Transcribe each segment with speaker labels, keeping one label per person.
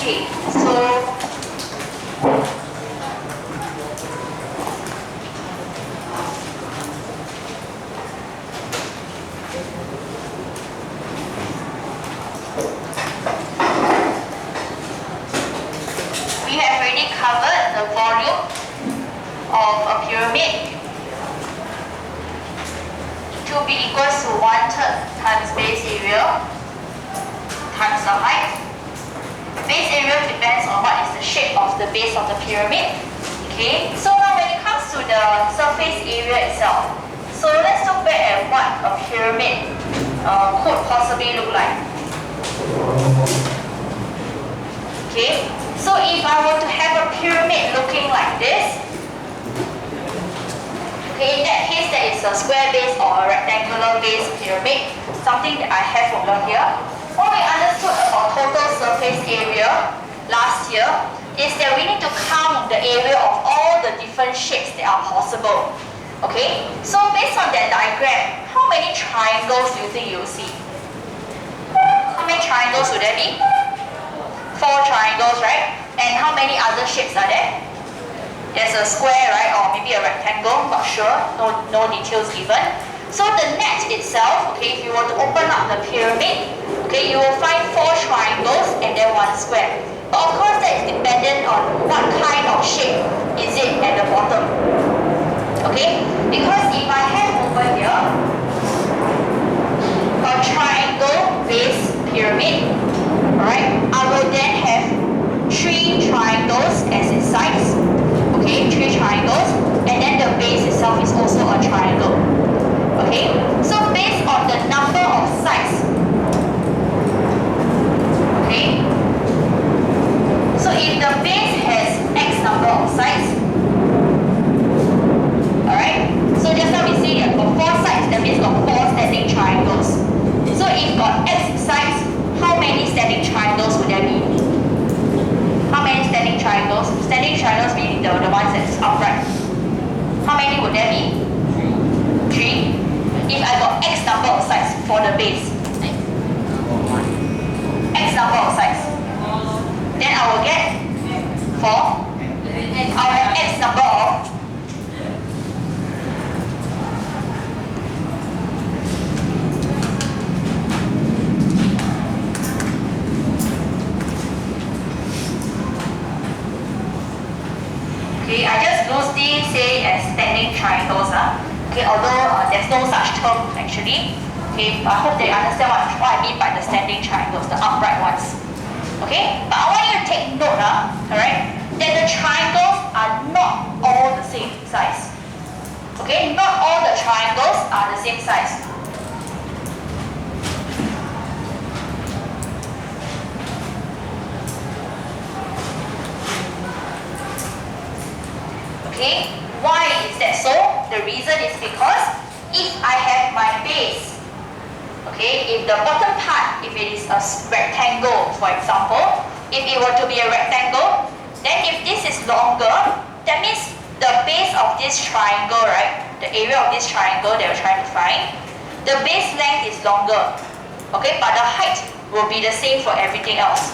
Speaker 1: Okay, so we have already covered the volume of a pyramid to be equals to 1/3 times base area times the height. Base area depends on what is the shape of the base of the pyramid. Okay, so now when it comes to the surface area itself, so let's look back at what a pyramid could possibly look like. Okay, so if I were to have a pyramid looking like this, okay, in that case that is a square base or a rectangular base pyramid, something that I have over here. What we understood about total surface area last year is that we need to count the area of all the different shapes that are possible. Okay, so based on that diagram, how many triangles do you think you'll see? How many triangles would there be? 4 triangles, right? And how many other shapes are there? There's a square, right? Or maybe a rectangle, not sure, no details given. So the net itself, okay, if you were to open up the pyramid, okay, you will find 4 triangles and then 1 square. But of course that is dependent on what kind of shape is it at the bottom. Okay, because if I have over here a triangle base pyramid, alright, I will then have 3 triangles as its sides. Okay, 3 triangles, and then the base itself is also a triangle. Okay, so based on the number of sides, okay, so if the base has X number of sides, alright, so just now we see that for 4 sides, that means got 4 standing triangles. So if got X sides, how many standing triangles would there be? How many standing triangles? Standing triangles meaning the ones that's upright. How many would there be? 3. If I got X number of sides for the base, X number of sides, then I will get 4. I will have X number of okay, I just loosely say as standing triangles. Okay, although there's no such term actually. Okay, but I hope they understand what I mean by the standing triangles, the upright ones. Okay, but I want you to take note, alright, that the triangles are not all the same size. Okay, not all the triangles are the same size. Okay, why is that so? The reason is because if I have my base, okay, if the bottom part, if it is a rectangle, for example, if it were to be a rectangle, then if this is longer, that means the base of this triangle, right, the area of this triangle that we're trying to find, the base length is longer, okay, but the height will be the same for everything else.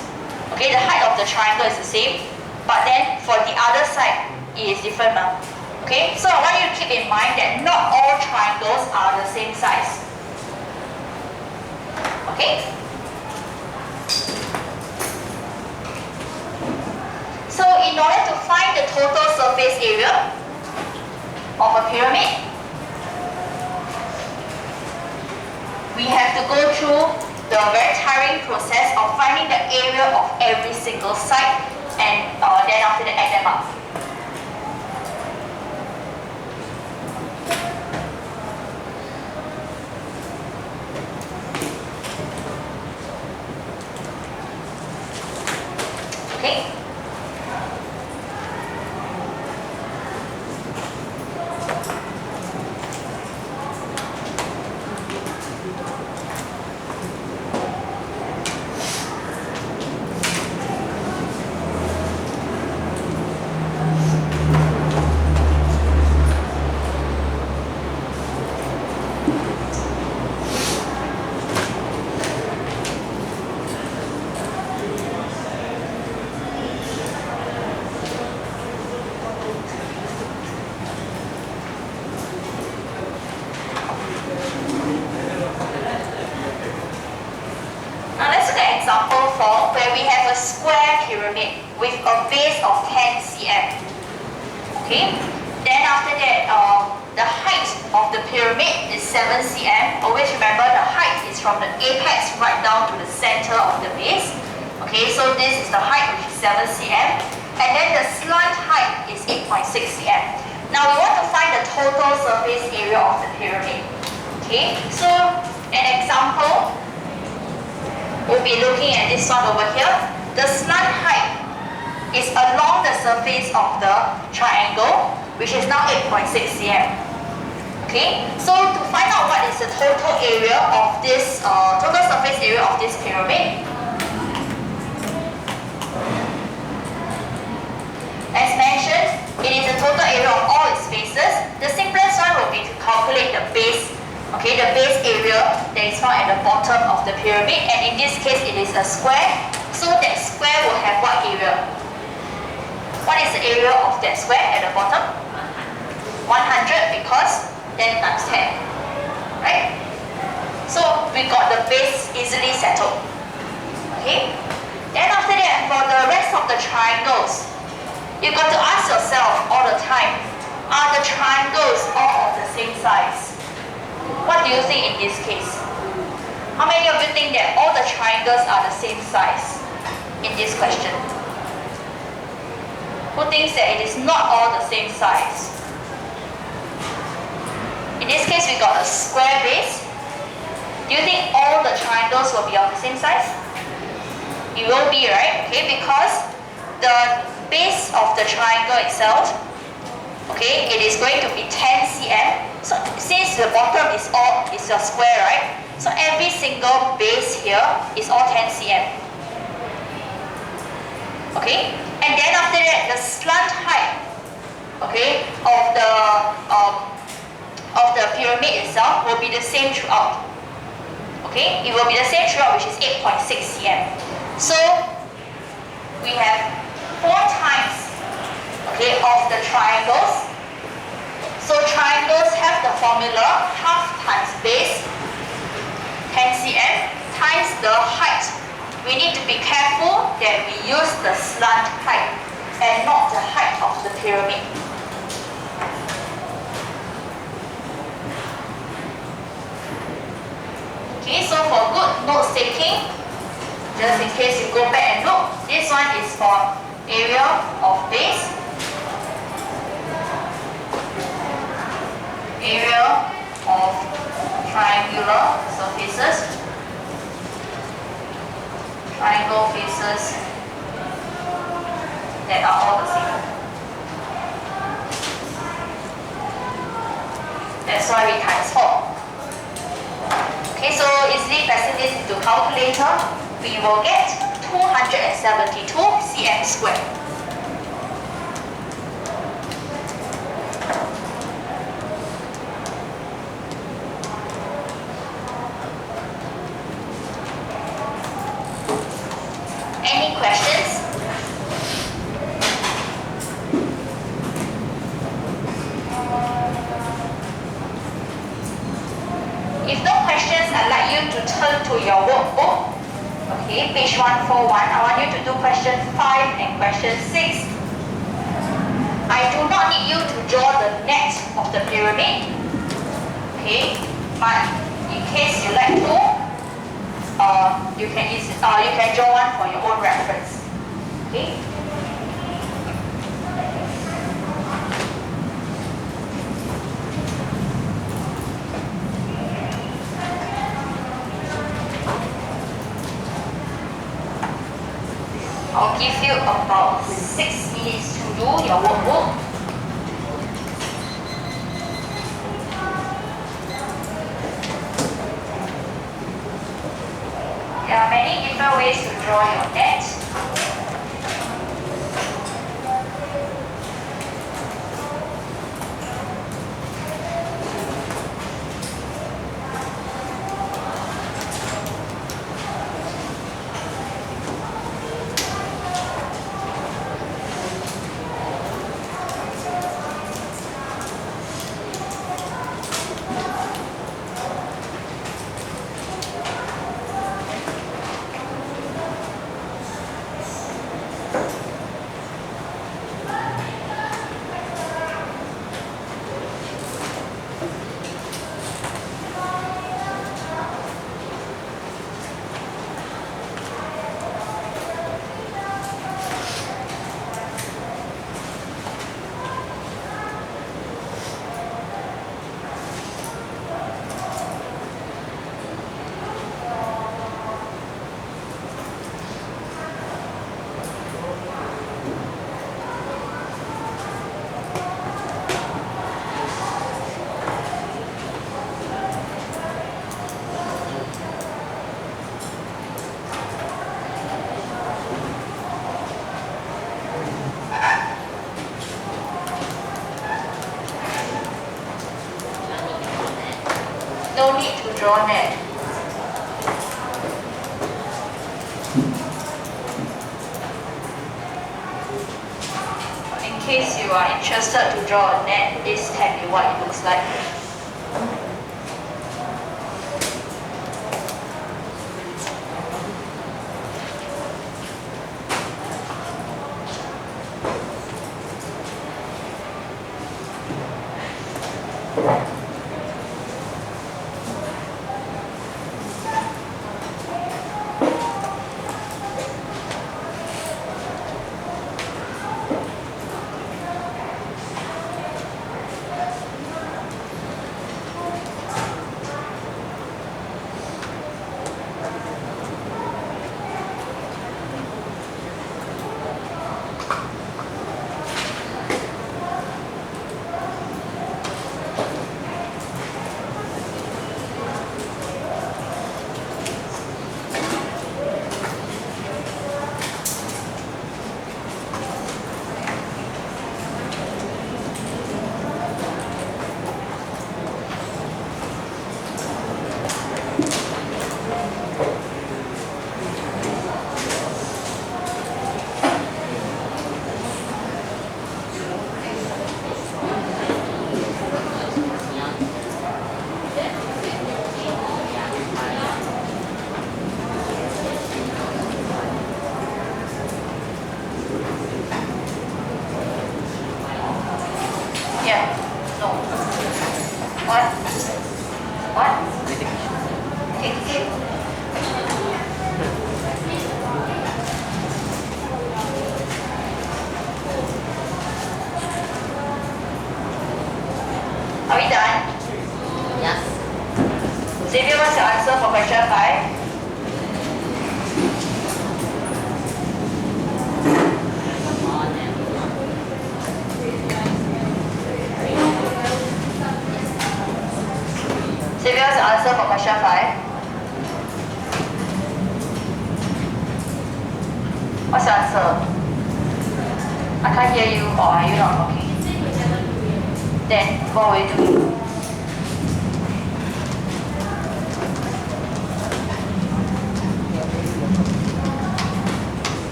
Speaker 1: Okay, the height of the triangle is the same, but then for the other side, it is different. Okay, so I want you to keep in mind that not all triangles are the same size. Okay? So in order to find the total surface area of a pyramid, we have to go through the very tiring process of finding the area of every single side and then after that add them up. Okay? example form where we have a square pyramid with a base of 10 cm. Okay? Then after that, the height of the pyramid is 7 cm. Always remember the height is from the apex right down to the center of the base. Okay, so this is the height, which is 7 cm. And then the slant height is 8.6 cm. Now we want to find the total surface area of the pyramid. Okay, so an example, we'll be looking at this one over here. The slant height is along the surface of the triangle, which is now 8.6 cm. Okay, so to find out what is the total area of this, total surface area of this pyramid, as mentioned, it is the total area of all its faces. The simplest one will be to calculate the base, okay, the base area that is found at the bottom of the pyramid, and in this case it is a square, so that square will have what area? What is the area of that square at the bottom? 100, because 10 times 10, right? So we got the base easily settled. Okay? Then after that, for the rest of the triangles, you got to ask yourself all the time, are the triangles all of the same size? What do you think in this case? How many of you think that all the triangles are the same size in this question? Who thinks that it is not all the same size? In this case, we got a square base. Do you think all the triangles will be of the same size? It will be, right? Okay, because the base of the triangle itself, okay, it is going to be 10 cm. So since the bottom is a square, right? So every single base here is all 10 cm. Okay, and then after that, the slant height, okay, of the pyramid itself will be the same throughout. Okay, it will be the same throughout, which is 8.6 cm. So we have 4 times, okay, of the triangles. So triangles have the formula half times base 10 cm times the height. We need to be careful that we use the slant height and not the height of the pyramid. Okay, so for good note taking, just in case you go back and look, this one is for area of base, area of triangular surfaces, triangle faces that are all the same. That's why we times 4. Okay, so easily pressing this into calculator, we will get 272 cm squared. Any questions? If no questions, I'd like you to turn to your workbook. Okay, page 141. I want you to do question 5 and question 6. I do not need you to draw the net of the pyramid. Okay, but in case you like to, you can draw one for your own reference. Okay. I'll give you about 6 minutes to do your workbook. There are many different ways to draw your net. draw net. In case you are interested to draw a net, this can be what it looks like. Are we done?
Speaker 2: Yes.
Speaker 1: Xavier, what's your answer for question 5? Xavier, what's your answer for question 5? What's your answer? I can't hear you, or are you not talking? Then what will you do?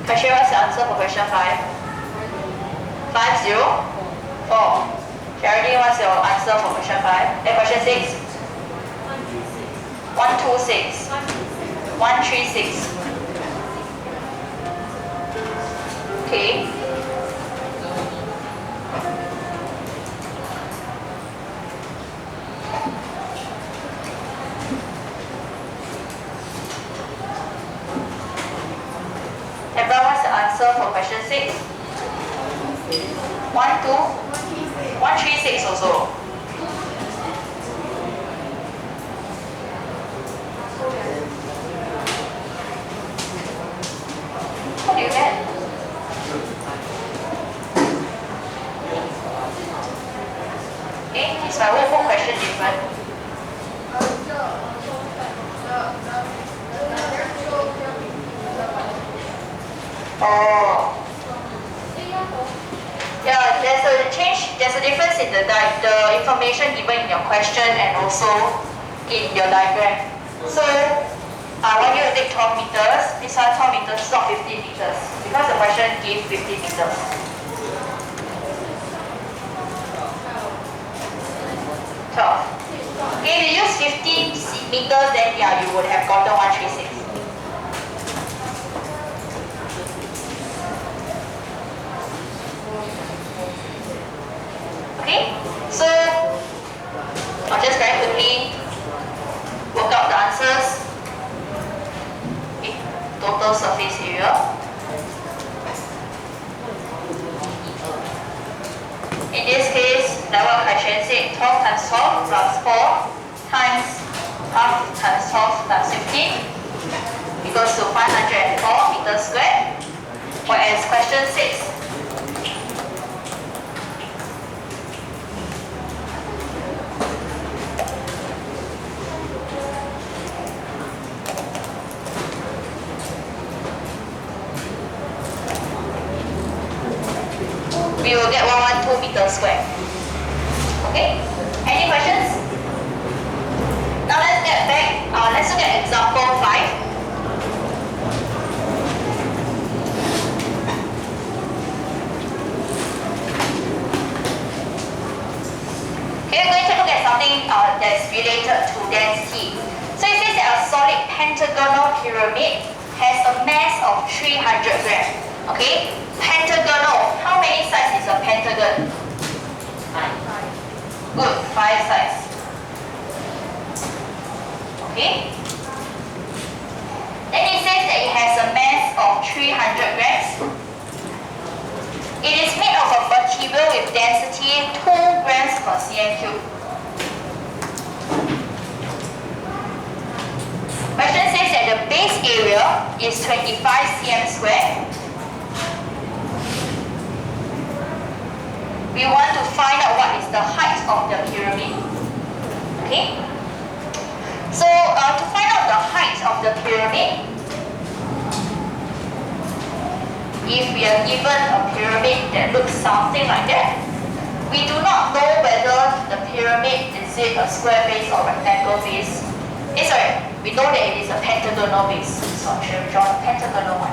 Speaker 1: Kashin, what's the answer for question 5? 504. Geraldine, what's your answer for question 5? Question 6? 126. 136. Okay. Ebra, what's the answer for question 6? 136 also. What do you get? Okay, is my whole question different? Oh. Yeah, there's a difference in the information given in your question and also in your diagram. So I want you to take 12 meters. This one 12 meters, not 15 meters. Because the question gave 15 meters. Okay, if you use 15 meters, then yeah, you would have gotten 136. Okay, so I'll just very quickly work out the answers. Okay, total surface area. In this case, like what Kai-Xuan said, 12 times 12 plus 4 times half times 12 times 15 equals to 504 meters squared. Whereas question 6, get 112 meters square. Okay? Any questions? Now let's get back. Let's look at example 5. Okay, we're going to look at something that's related to density. So it says that a solid pentagonal pyramid has a mass of 300 grams. Okay? Pentagonal. How many sides is a pentagon? 5. Good. 5 sides. Okay? Then it says that it has a mass of 300 grams. It is made of a material with density 2 grams per cm cube. Question says that the base area is 25 cm square. We want to find out what is the height of the pyramid. Okay? So to find out the height of the pyramid, if we are given a pyramid that looks something like that, we do not know whether the pyramid is it a square base or rectangle base. Sorry, we know that it is a pentagonal base. So I should draw the pentagonal one.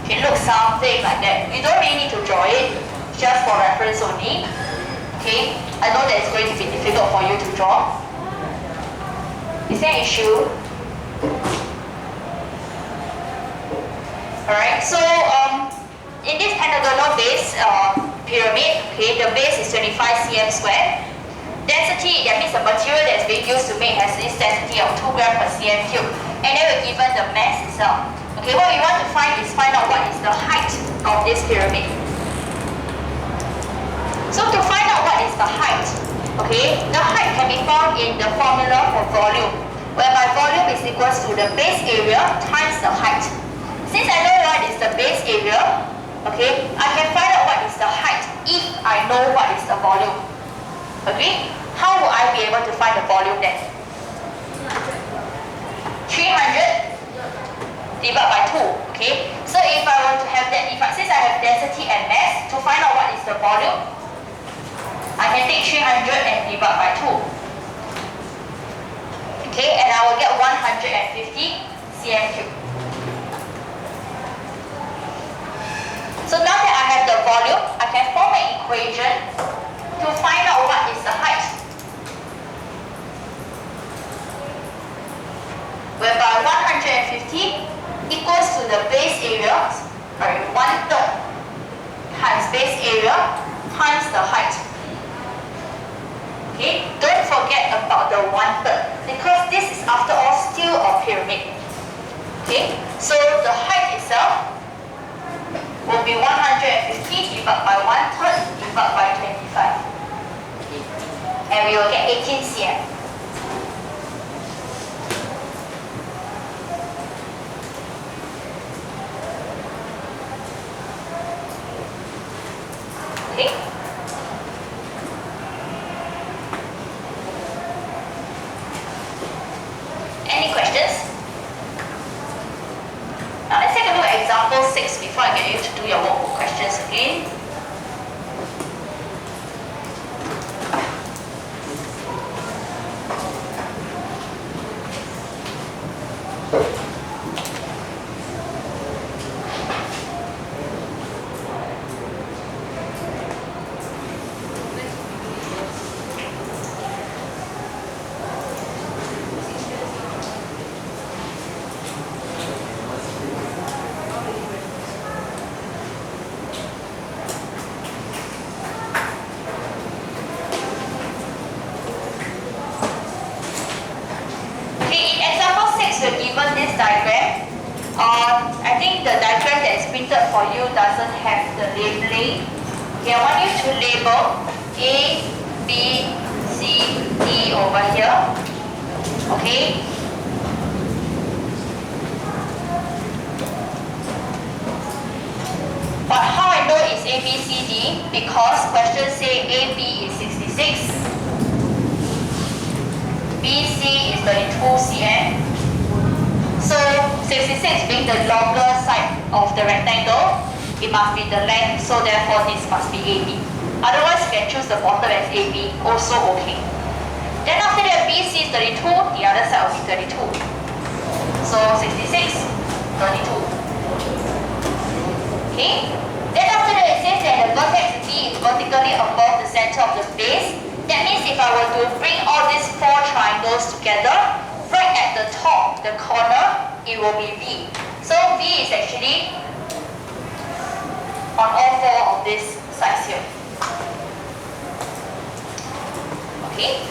Speaker 1: It looks something like that. You don't really need to draw it, just for reference only. Okay, I know that it's going to be difficult for you to draw. Is there an issue? Alright, so in this pentagonal base pyramid, okay, the base is 25 cm square. Density, that means the material that's being used to make has this density of 2 grams per cm cube. And then we're given the mass itself. Okay, what we want to find out what is the height of this pyramid. So to find out what is the height, okay, the height can be found in the formula for volume, whereby volume is equals to the base area times the height. Since I know what is the base area, okay, I can find out what is the height if I know what is the volume. Agree? How will I be able to find the volume then? 300 divided by 2, okay? So if I want to have that, since I have density and mass, to find out what is the volume, I can take 300 and divide by 2. Okay, and I will get 150 cm cube. So now that I have the volume, I can form an equation to find out what is the height. Whereby 150 equals to the base area, sorry, 1/3 times base area times the height. Okay, don't forget about the 1/3 because this is after all still a pyramid. Okay, so the height itself will be 150 divided by 1/3 divided by 25. And we will get 18 cm. Okay. Any questions? Now let's take a look at example 6 before I get you to do your workbook questions again. Given this diagram, I think the diagram that is printed for you doesn't have the labeling. Okay, I want you to label A, B, C, D over here. Okay. But how I know it's A, B, C, D? Because questions say A, B is 66. 66. BC is 32 cm. So 66 being the longer side of the rectangle, it must be the length, so therefore this must be AB. Otherwise you can choose the bottom as AB, also okay. Then after that BC is 32, the other side will be 32. So 66, 32. Okay? Then after that it says that the vertex D is vertically above the center of the base. That means if I were to bring all these four triangles together, right at the top, the corner, it will be V. So V is actually on all four of these sides here. Okay?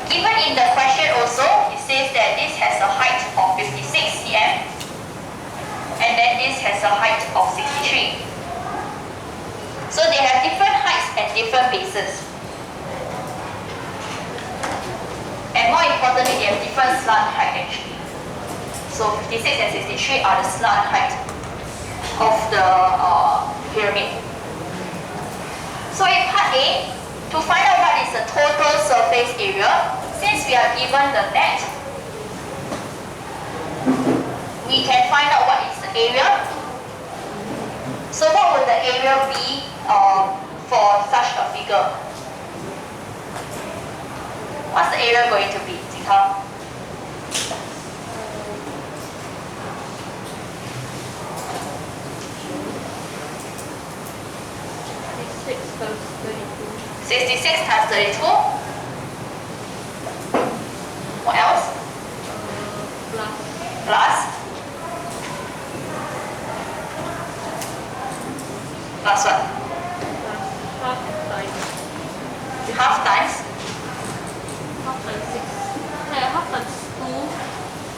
Speaker 1: Given in the question also, it says that this has a height of 56 cm and then this has a height of 63. So they have different heights and different bases. And more importantly, they have different slant height actually. So 56 and 63 are the slant height of the pyramid. So in part A, to find out what is the total surface area, since we are given the net, we can find out what is the area. So what would the area be for such a figure? What's the area going to be, Zika? 66 times 32. What else? Plus. Plus what? Half times 6. Half times 2.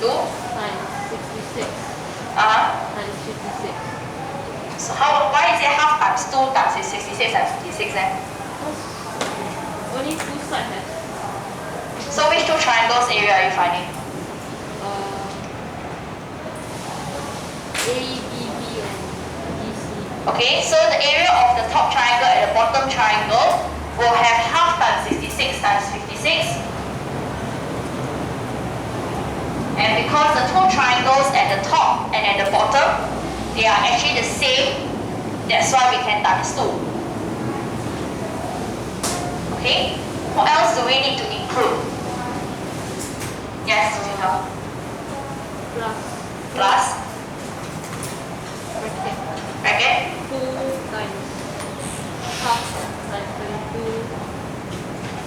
Speaker 1: 2
Speaker 2: times 66. Times 56.
Speaker 1: So why is it half times 2 times 66 times 56 then?
Speaker 2: Only two sides have.
Speaker 1: So which two triangles area are you finding?
Speaker 2: ABB and DC.
Speaker 1: Okay, so the area of the top triangle and the bottom triangle will have half times 66 times 56. And because the two triangles at the top and at the bottom, they are actually the same, that's why we can times 2. Okay, what else do we need to include? Yes, Jika. Plus. Bracket.
Speaker 2: 2 times half times 32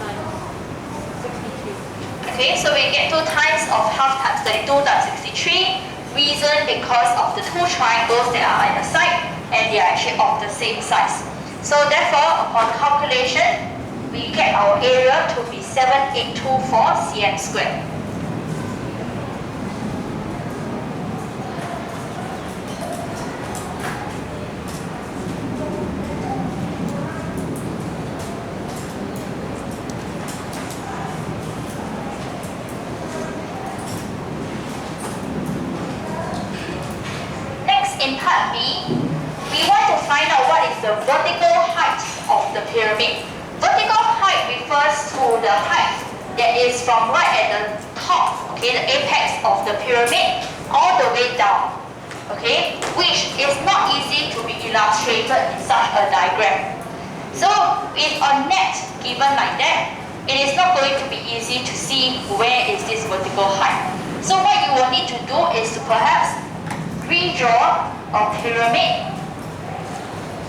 Speaker 2: times 63.
Speaker 1: Okay, so we get 2 times of half times 32 times 63. Reason because of the two triangles that are at the side and they are actually of the same size. So therefore, upon calculation, we get our area to be 7824 cm squared. Next, in part B, we want to find out what is the vertical height of the pyramid. Vertical height refers to the height that is from right at the top, okay, the apex of the pyramid, all the way down, okay, which is not easy to be illustrated in such a diagram. So, with a net given like that, it is not going to be easy to see where is this vertical height. So what you will need to do is to perhaps redraw a pyramid,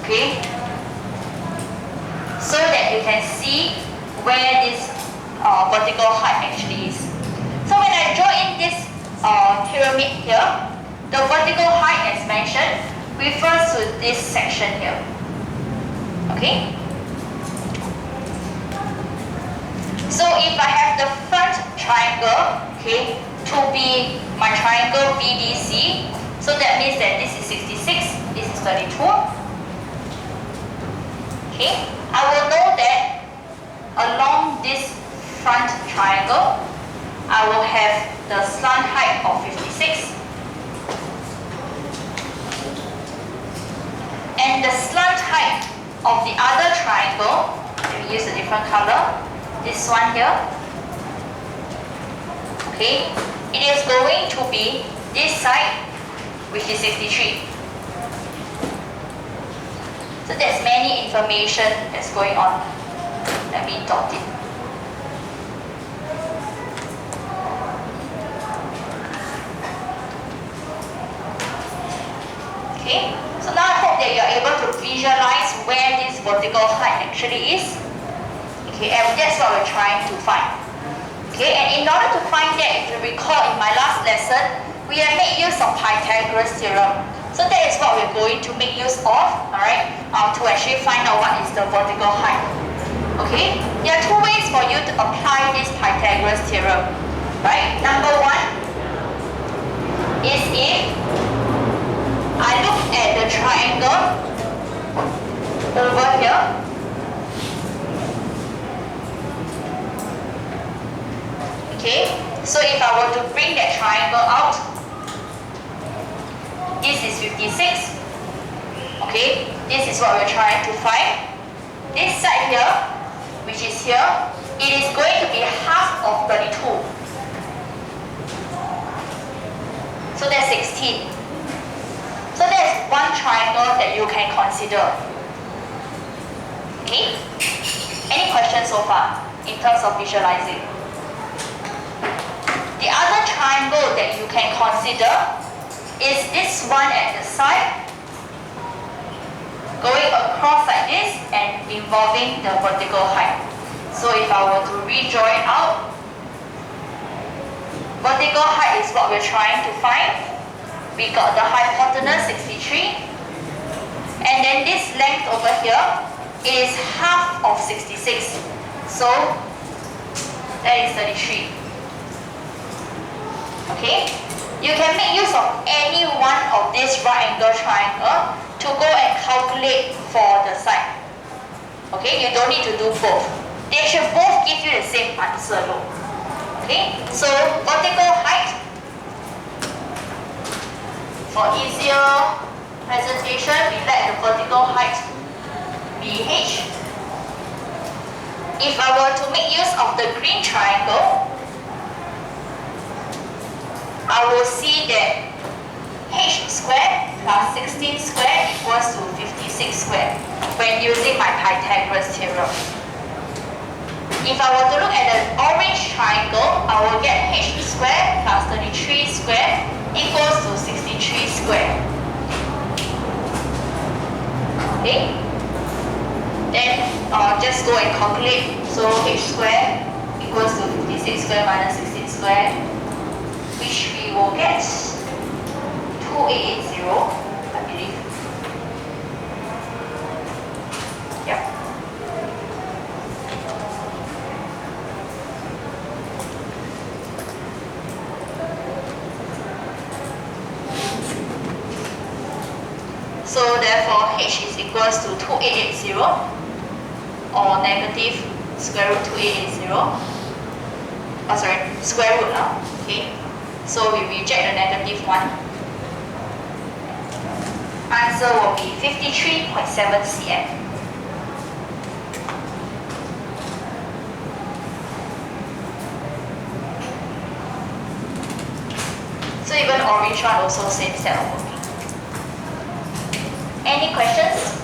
Speaker 1: okay, so that you can see where this vertical height actually is. So when I draw in this pyramid here, the vertical height as mentioned refers to this section here. Okay? So if I have the front triangle, okay, to be my triangle VDC, so that means that this is 66, this is 32. Okay? I will know that along this front triangle, I will have the slant height of 56 and the slant height of the other triangle use a different color. This one here. Okay, it is going to be this side, which is 63. So there's many information that's going on. Let me dot it. Okay, so now I hope that you're able to visualize where this vertical height actually is. Okay, and that's what we're trying to find. Okay, and in order to find that, if you recall in my last lesson, we have made use of Pythagoras theorem. So that is what we're going to make use of, alright, to actually find out what is the vertical height. Okay, there are two ways for you to apply this Pythagoras theorem. Right, number one is if I look at the triangle over here. Okay, so if I were to bring that triangle out, this is 56. Okay, this is what we're trying to find. This side here, which is here, it is going to be half of 32. So that's 16. So that's one triangle that you can consider. Okay? Any questions so far in terms of visualizing? The other triangle that you can consider is this one at the side, going across like this and involving the vertical height. So if I were to redraw it out, vertical height is what we're trying to find. We got the hypotenuse 63, and then this length over here is half of 66. So that is 33. Okay? You can make use of any one of these right angle triangle to go and calculate for the side. Okay? You don't need to do both. They should both give you the same answer though. Okay? So vertical height, for easier presentation, we let the vertical height be h. If I were to make use of the green triangle, I will see that h squared plus 16 squared equals to 56 squared when using my Pythagoras theorem. If I were to look at the orange triangle, I will get h squared plus 33 squared equals to 63 squared. Okay? Then just go and calculate. So h squared equals to 56 squared minus 16 squared, which we will get 2880, I believe. Yep. So therefore h is equals to 2880 or negative square root 2880. Oh sorry, square root now. Okay. So we reject the negative one. Answer will be 53.7 cm. So even orange one also same set of working. Any questions?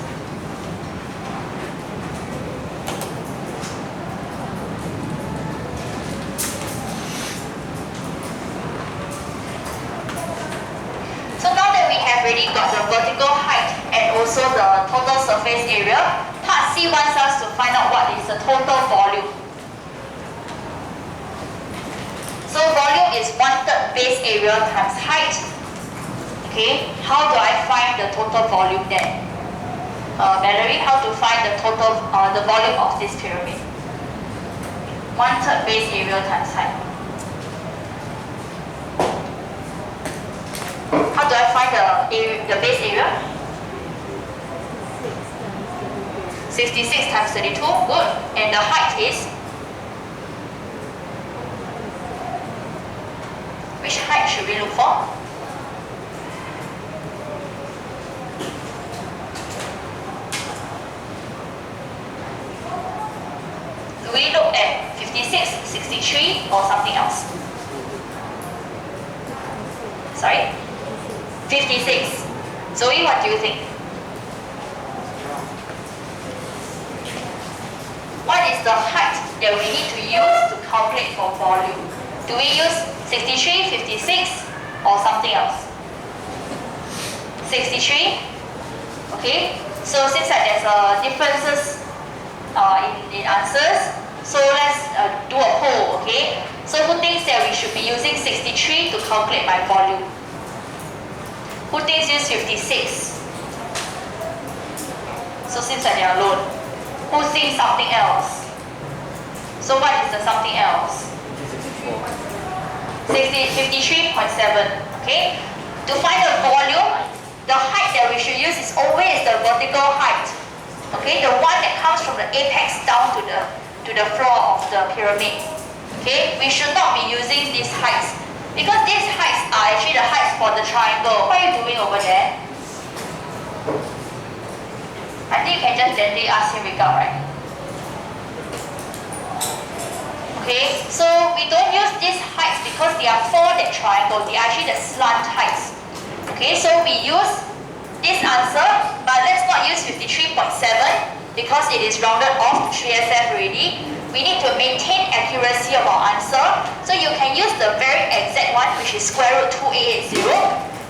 Speaker 1: So now that we have already got the vertical height and also the total surface area, part C wants us to find out what is the total volume. So volume is 1/3 base area times height. Okay, how do I find the total volume then? Valerie, how to find the total, the volume of this pyramid? 1/3 base area times height. How do I find the base area? 66 times 32, good. And the height is? Which height should we look for? we look at 56, 63, or something else? Sorry? 56. Zoe, what do you think? What is the height that we need to use to calculate for volume? Do we use 63, 56, or something else? 63? Okay, so seems like there's differences in answers. So let's do a poll, okay? So who thinks that we should be using 63 to calculate my volume? Who thinks use 56? So seems like they're alone. Who thinks something else? So what is the something else? 53.7, okay? To find the volume, the height that we should use is always the vertical height. Okay, the one that comes from the apex down to the floor of the pyramid. Okay, we should not be using these heights because these heights are actually the heights for the triangle. What are you doing over there? I think you can just gently ask him wake up, right? Okay, so we don't use these heights because they are for the triangle. They are actually the slant heights. Okay, so we use this answer, but let's not use 53.7 because it is rounded off to 3SF already. We need to maintain accuracy of our answer. So you can use the very exact one, which is square root 2880.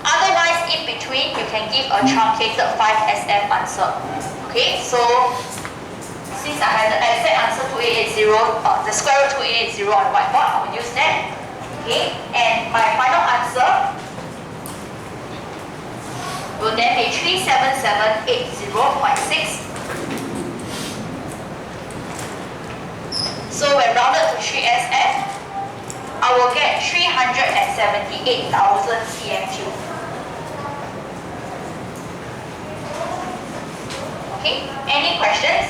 Speaker 1: Otherwise, in between, you can give a truncated 5SF answer. Okay, so since I have the exact answer 2880, the square root 2880 on the whiteboard, I will use that. Okay, and my final answer will then be 37780.6. So when rounded to 3SF, I will get 378,000 cm3. Okay, any questions?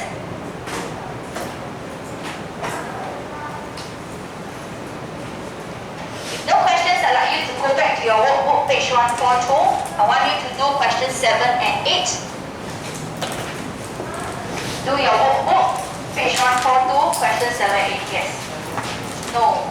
Speaker 1: If no questions, I'd like you to go back to your workbook, page 142. I want you to do questions 7 and 8. Do your workbook, page 142, questions 7 and 8, yes. No.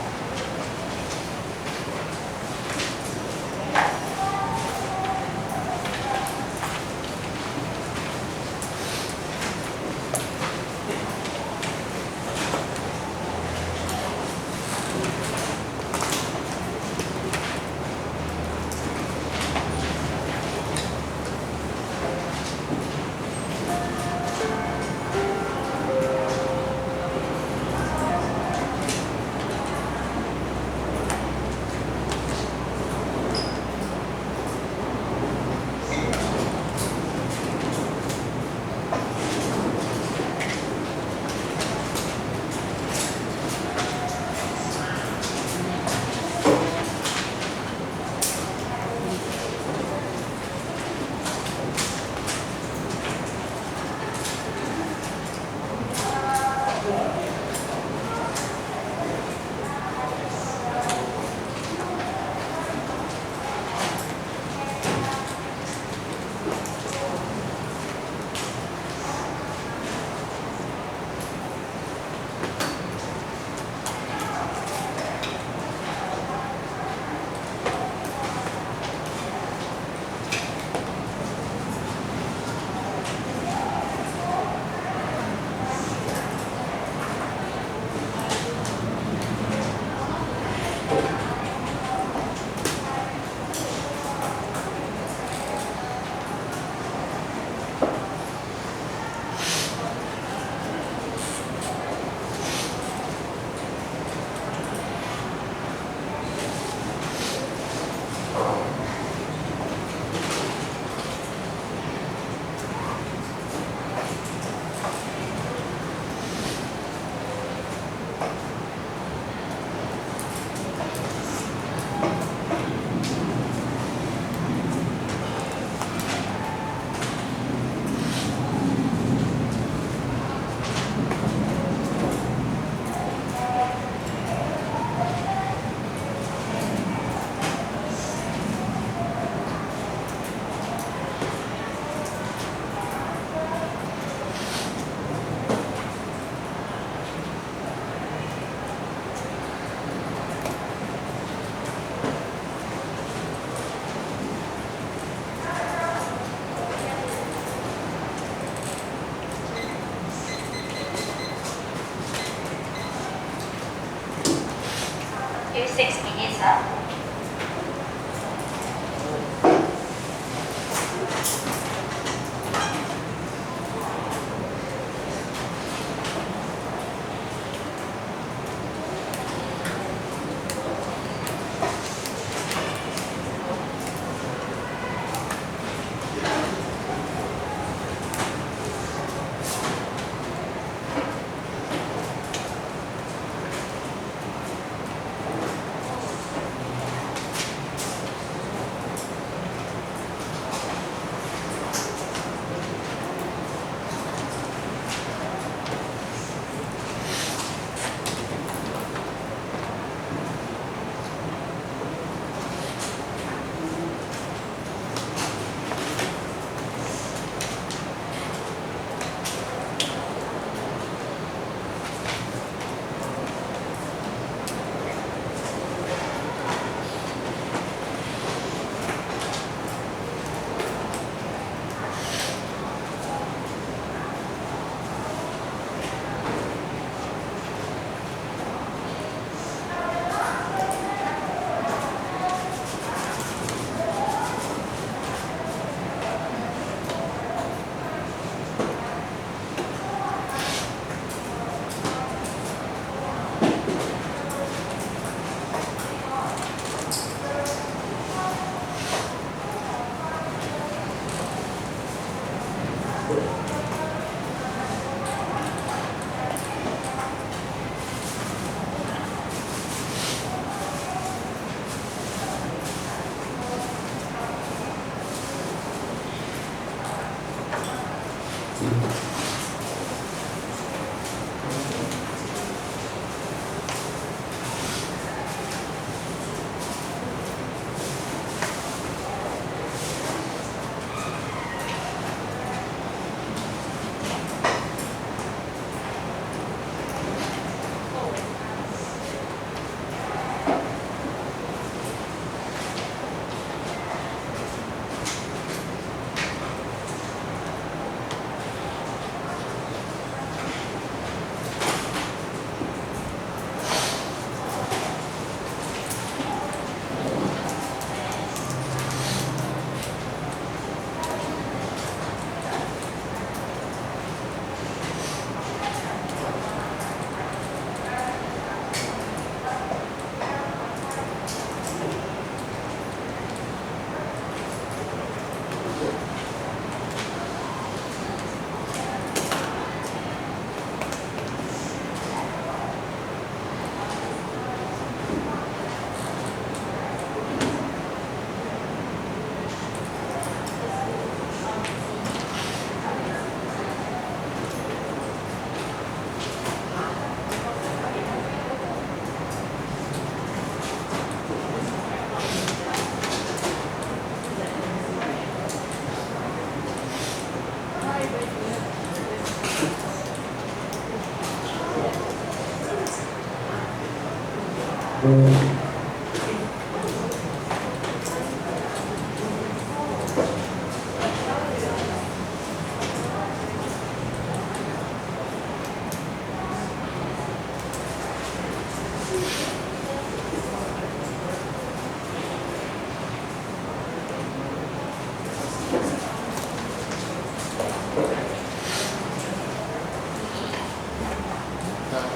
Speaker 1: you 6 minutes. Huh?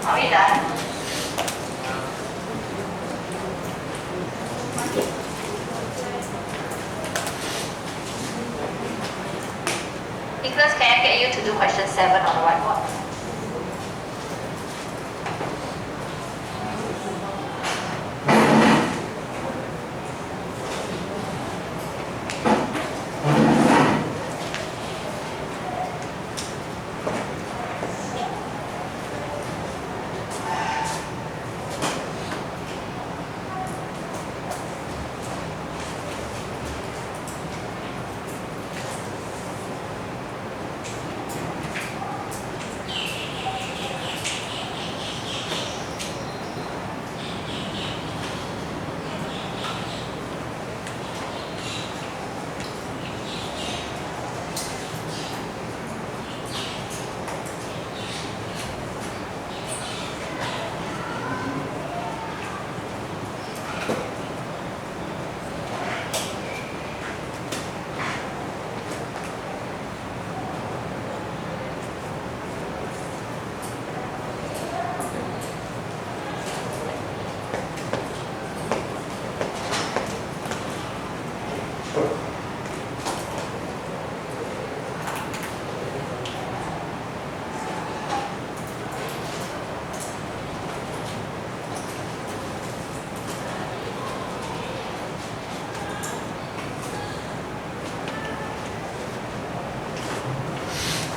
Speaker 1: Are we done? Nicholas, can I get you to do question 7 on the whiteboard?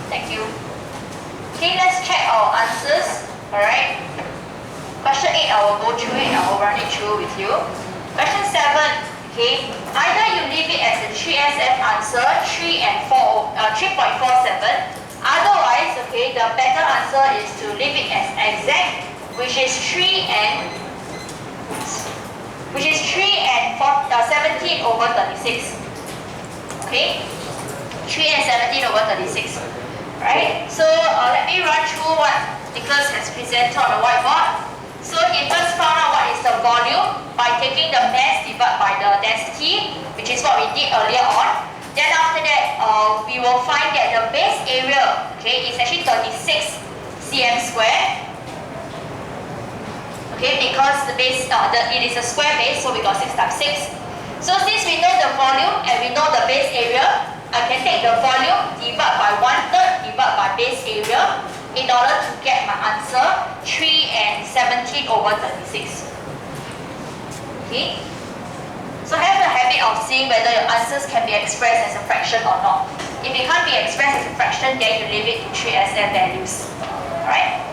Speaker 1: Thank you. Okay, let's check our answers. Alright. Question 8, I will go through it, I will run it through with you. Question 7, okay. Either you leave it as a 3SF answer, 3 and 3.47. Otherwise, okay, the better answer is to leave it as exact, which is 3 and 17 over 36. Okay? 3 and 17 over 36. Right? So let me run through what Nicholas has presented on the whiteboard. So he first found out what is the volume by taking the mass divided by the density, which is what we did earlier on. Then after that, we will find that the base area, okay, is actually 36 cm square. Okay, because the base, it is a square base, so we got 6 times 6. So since we know the volume and we know the base area, I can take the volume divided by 1/3 divided by base area in order to get my answer 3 and 17 over 36. Okay? So have a habit of seeing whether your answers can be expressed as a fraction or not. If it can't be expressed as a fraction, then you leave it to 3SF values. Alright?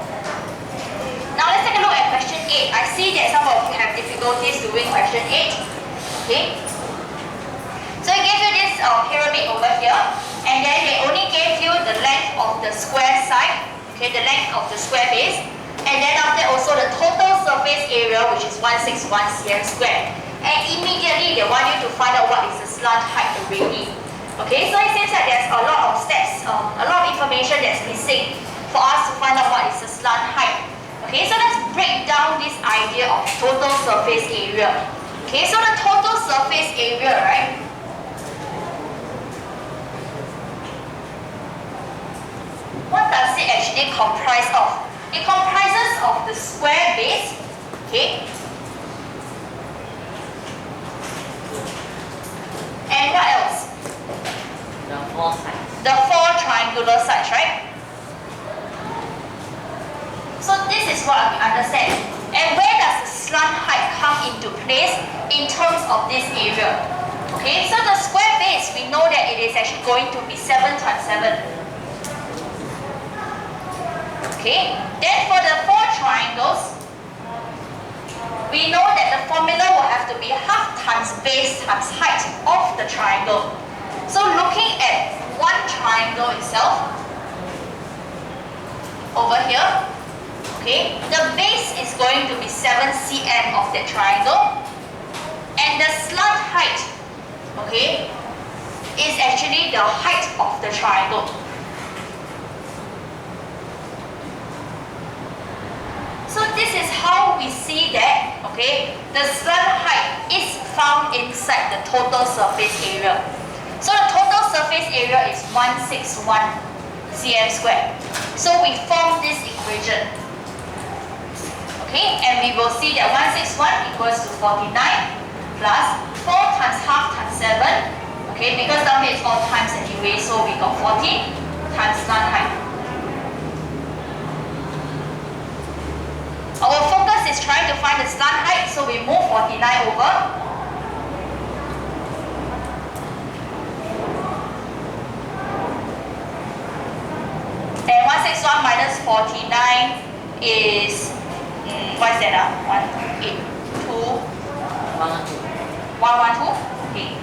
Speaker 1: Now let's take a look at question 8. I see that some of you have difficulties doing question 8. Okay? So it gave you this pyramid over here, and then they only gave you the length of the square side, okay, the length of the square base, and then after also the total surface area, which is 161 cm square. And immediately they want you to find out what is the slant height already. Okay, so it seems like there's a lot of steps, a lot of information that's missing for us to find out what is the slant height. Okay, so let's break down this idea of total surface area. Okay, so the total surface area, right? What does it actually comprise of? It comprises of the square base, okay? And what else?
Speaker 2: The 4 sides.
Speaker 1: The 4 triangular sides, right? So this is what we understand. And where does the slant height come into place in terms of this area? Okay, so the square base, we know that it is actually going to be 7 times 7. Okay, then for the 4 triangles, we know that the formula will have to be half times base times height of the triangle. So looking at one triangle itself, over here, okay, the base is going to be 7 cm of that triangle, and the slant height, okay, is actually the height of the triangle. So this is how we see that, okay, the slant height is found inside the total surface area. So the total surface area is 161 cm square. So we form this equation. Okay, and we will see that 161 equals to 49 plus 4 times half times 7. Okay, because down here it's all times anyway, so we got 40 times slant height. Our focus is trying to find the slant height, so we move 49 over. And 161 minus 49 is, what is that? 182. 112? Okay.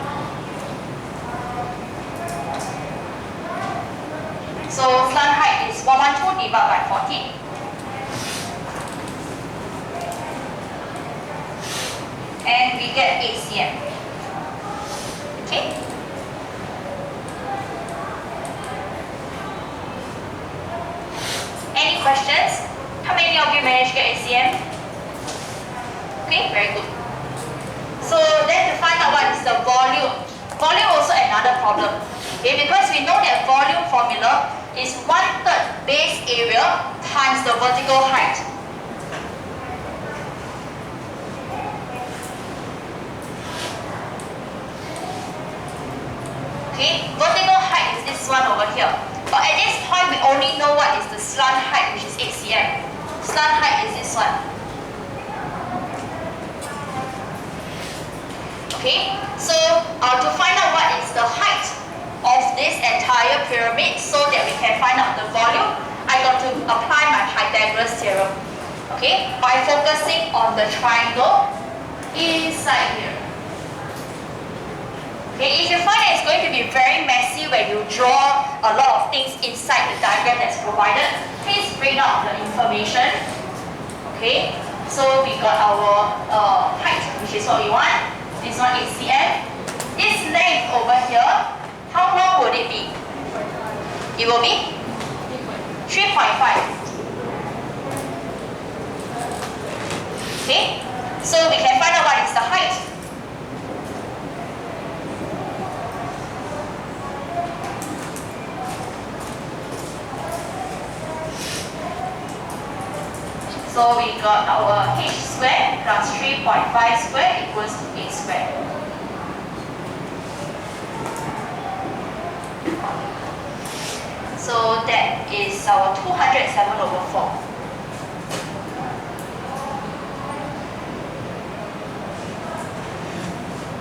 Speaker 1: So slant height is 112 divided by 40. And we get 8 cm. Okay? Any questions? How many of you managed to get 8 cm? Okay, very good. So then to find out what is the volume. Volume also another problem. Okay, because we know that volume formula is 1/3 base area times the vertical height. Okay, vertical height is this one over here. But at this point, we only know what is the slant height, which is 8 cm. Slant height is this one. Okay, so to find out what is the height of this entire pyramid so that we can find out the volume, I got to apply my Pythagoras theorem. Okay, by focusing on the triangle inside here. Okay, if you find that it's going to be very messy when you draw a lot of things inside the diagram that's provided, please bring out the information. Okay, so we got our height, which is what we want. This one 8 cm. This length over here, how long would it be? It will be 3.5. Okay, so we can find out what is the height. So we got our h squared plus 3.5 squared equals to 8 squared. So that is our 207 over 4.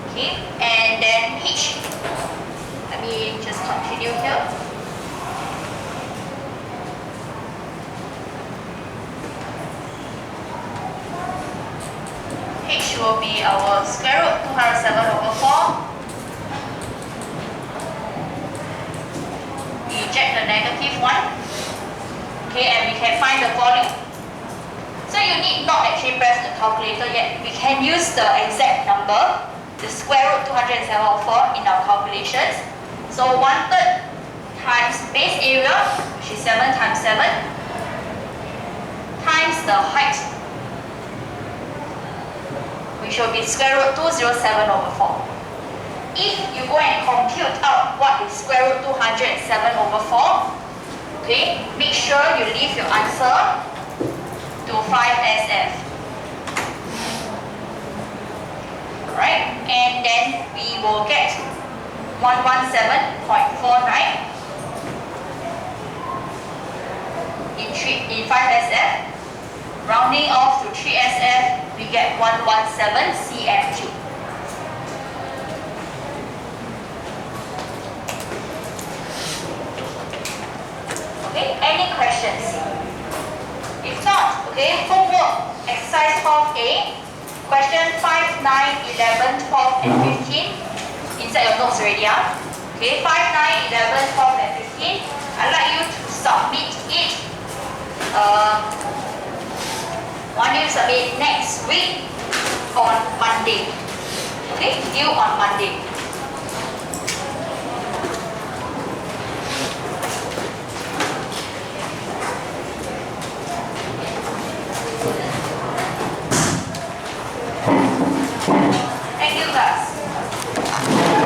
Speaker 1: Okay, and then h. Let me just continue here. H will be our square root 207 over 4. Eject the negative one. Okay, and we can find the volume. So you need not actually press the calculator yet. We can use the exact number, the square root 207 over 4 in our calculations. So 1/3 times base area, which is 7 times 7, times the height, which will be square root 207 over 4. If you go and compute out what is square root 207 over 4, okay, make sure you leave your answer to 5SF. Alright, and then we will get 117.49 in 5SF. Rounding off to 3SF, we get 117 cm3. Okay, any questions? If not, okay, homework, exercise 12A, question 5, 9, 11, 12, and 15. Inside your notes already, okay, 5, 9, 11, 12, and 15. I'd like you to submit it. Want you to submit next week on Monday. Okay, due on